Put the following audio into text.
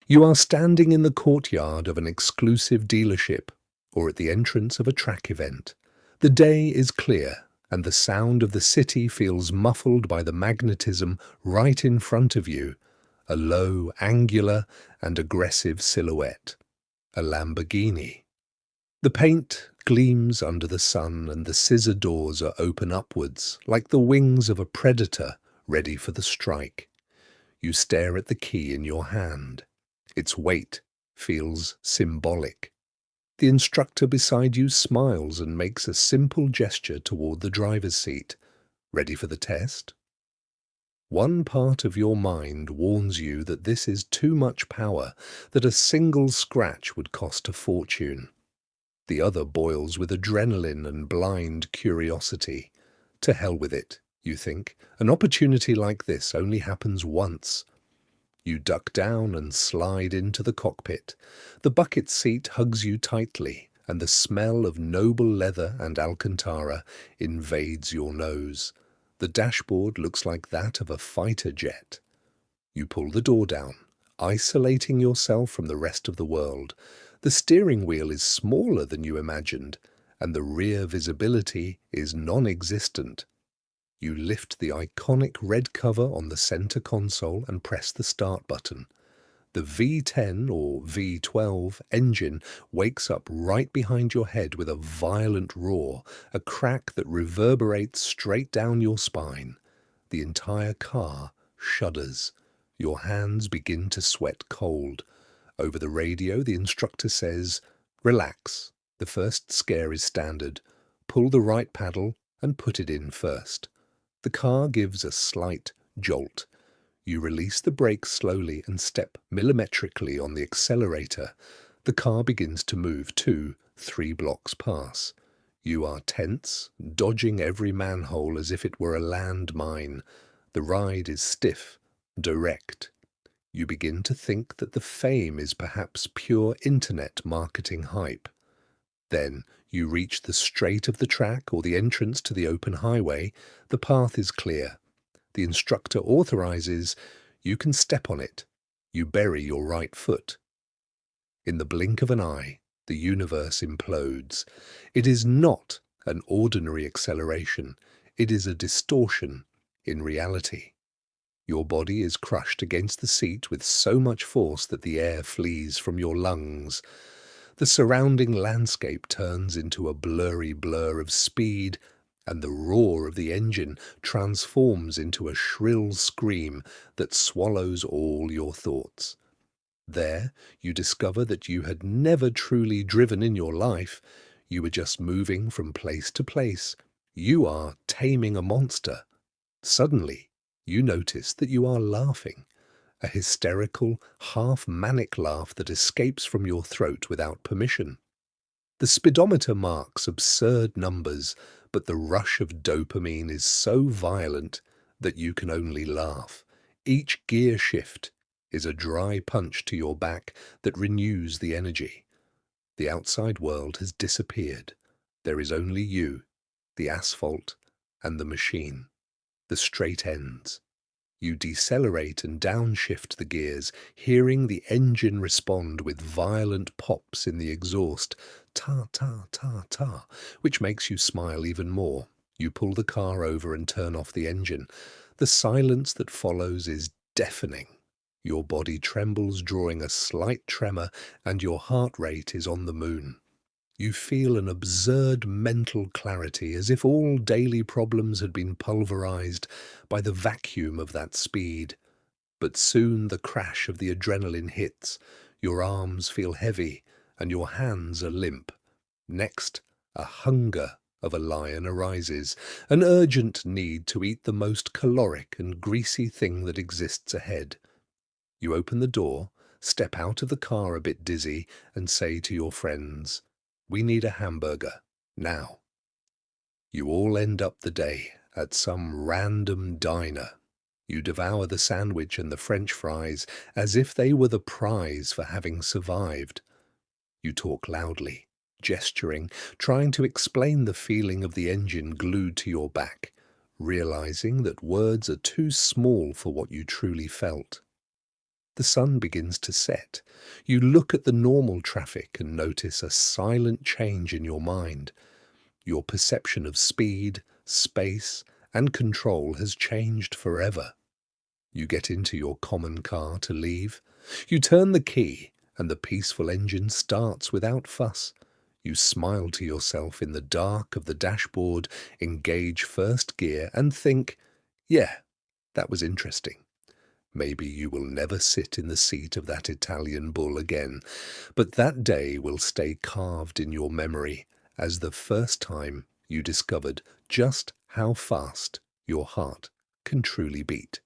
You are standing in the courtyard of an exclusive dealership or at the entrance of a track event. The day is clear, and the sound of the city feels muffled by the magnetism right in front of you, a low, angular, and aggressive silhouette, a Lamborghini. The paint gleams under the sun, and the scissor doors are open upwards, like the wings of a predator ready for the strike. You stare at the key in your hand. Its weight feels symbolic. The instructor beside you smiles and makes a simple gesture toward the driver's seat. Ready for the test? One part of your mind warns you that this is too much power, that a single scratch would cost a fortune. The other boils with adrenaline and blind curiosity. To hell with it, you think. An opportunity like this only happens once. You duck down and slide into the cockpit. The bucket seat hugs you tightly, and the smell of noble leather and Alcantara invades your nose. The dashboard looks like that of a fighter jet. You pull the door down, isolating yourself from the rest of the world. The steering wheel is smaller than you imagined, and the rear visibility is non-existent. You lift the iconic red cover on the center console and press the start button. The V10 or V12 engine wakes up right behind your head with a violent roar, a crack that reverberates straight down your spine. The entire car shudders. Your hands begin to sweat cold. Over the radio, the instructor says, "Relax. The first scare is standard. Pull the right paddle and put it in first." The car gives a slight jolt. You release the brakes slowly and step millimetrically on the accelerator. The car begins to move 2-3 blocks pass. You are tense, dodging every manhole as if it were a landmine. The ride is stiff, direct. You begin to think that the fame is perhaps pure internet marketing hype. Then you reach the straight of the track or the entrance to the open highway. The path is clear. The instructor authorizes. You can step on it. You bury your right foot. In the blink of an eye, the universe implodes. It is not an ordinary acceleration. It is a distortion in reality. Your body is crushed against the seat with so much force that the air flees from your lungs. The surrounding landscape turns into a blurry blur of speed, and the roar of the engine transforms into a shrill scream that swallows all your thoughts. There, you discover that you had never truly driven in your life. You were just moving from place to place. You are taming a monster. Suddenly, you notice that you are laughing, a hysterical, half-manic laugh that escapes from your throat without permission. The speedometer marks absurd numbers, but the rush of dopamine is so violent that you can only laugh. Each gear shift is a dry punch to your back that renews the energy. The outside world has disappeared. There is only you, the asphalt, and the machine. The straight ends. You decelerate and downshift the gears, hearing the engine respond with violent pops in the exhaust, ta-ta-ta-ta, which makes you smile even more. You pull the car over and turn off the engine. The silence that follows is deafening. Your body trembles, drawing a slight tremor, and your heart rate is on the moon. You feel an absurd mental clarity, as if all daily problems had been pulverized by the vacuum of that speed. But soon the crash of the adrenaline hits. Your arms feel heavy, and your hands are limp. Next, a hunger of a lion arises, an urgent need to eat the most caloric and greasy thing that exists ahead. You open the door, step out of the car a bit dizzy, and say to your friends, "We need a hamburger, now." You all end up the day at some random diner. You devour the sandwich and the French fries as if they were the prize for having survived. You talk loudly, gesturing, trying to explain the feeling of the engine glued to your back, realizing that words are too small for what you truly felt. The sun begins to set. You look at the normal traffic and notice a silent change in your mind. Your perception of speed, space, and control has changed forever. You get into your common car to leave. You turn the key, and the peaceful engine starts without fuss. You smile to yourself in the dark of the dashboard, engage first gear, and think, yeah, that was interesting. Maybe you will never sit in the seat of that Italian bull again, but that day will stay carved in your memory as the first time you discovered just how fast your heart can truly beat.